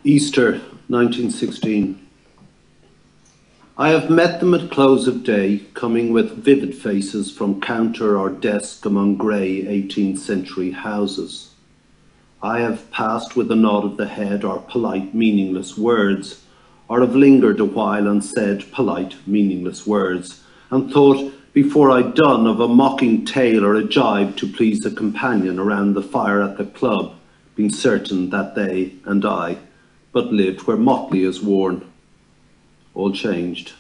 Easter 1916. I have met them at close of day, coming with vivid faces from counter or desk among grey 18th century houses. I have passed with a nod of the head or polite meaningless words, or have lingered a while and said polite meaningless words, and thought before I'd done of a mocking tale or a jibe to please a companion around the fire at the club, being certain that they and I but lived where motley is worn. All changed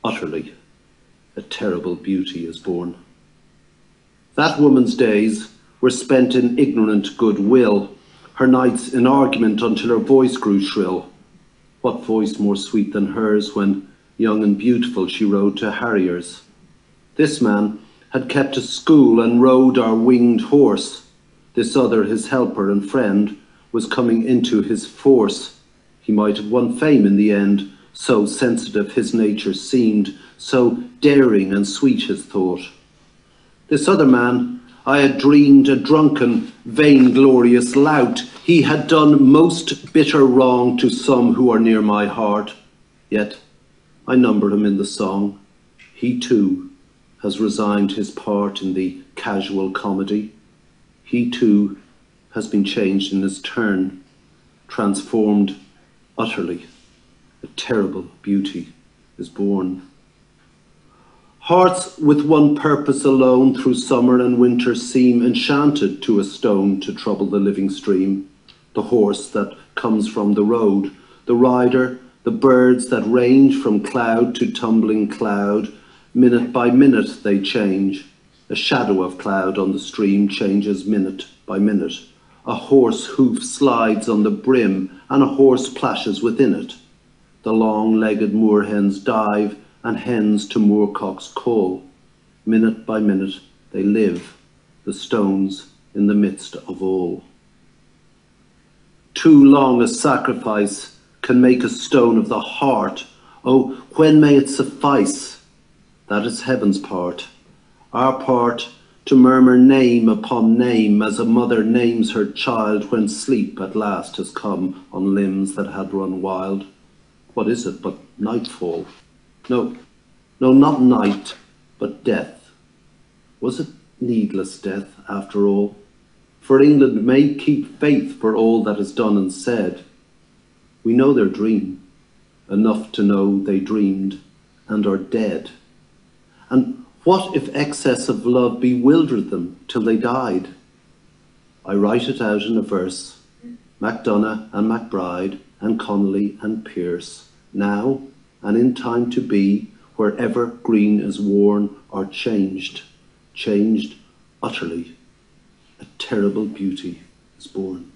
utterly. A terrible beauty is born. That woman's days were spent in ignorant goodwill, her nights in argument until her voice grew shrill. What voice more sweet than hers when, young and beautiful, she rode to harriers? This man had kept a school and rode our winged horse. This other, his helper and friend, was coming into his force. He might have won fame in the end, so sensitive his nature seemed, so daring and sweet his thought. This other man, I had dreamed a drunken, vainglorious lout. He had done most bitter wrong to some who are near my heart. Yet I number him in the song. He too has resigned his part in the casual comedy. He too has been changed in his turn, transformed utterly. A terrible beauty is born. Hearts with one purpose alone through summer and winter seem enchanted to a stone to trouble the living stream. The horse that comes from the road, the rider, the birds that range from cloud to tumbling cloud, minute by minute they change. A shadow of cloud on the stream changes minute by minute. A horse hoof slides on the brim and a horse plashes within it. The long-legged moorhens dive and hens to moorcocks call. Minute by minute they live, the stones in the midst of all. Too long a sacrifice can make a stone of the heart. Oh, when may it suffice? That is heaven's part. Our part to murmur name upon name as a mother names her child when sleep at last has come on limbs that had run wild. What is it but nightfall? No, not night, but death. Was it needless death after all? For England may keep faith for all that is done and said. We know their dream, enough to know they dreamed and are dead. And what if excess of love bewildered them till they died? I write it out in a verse. MacDonagh and MacBride and Connolly and Pearse, now and in time to be, wherever green is worn, are changed utterly. A terrible beauty is born.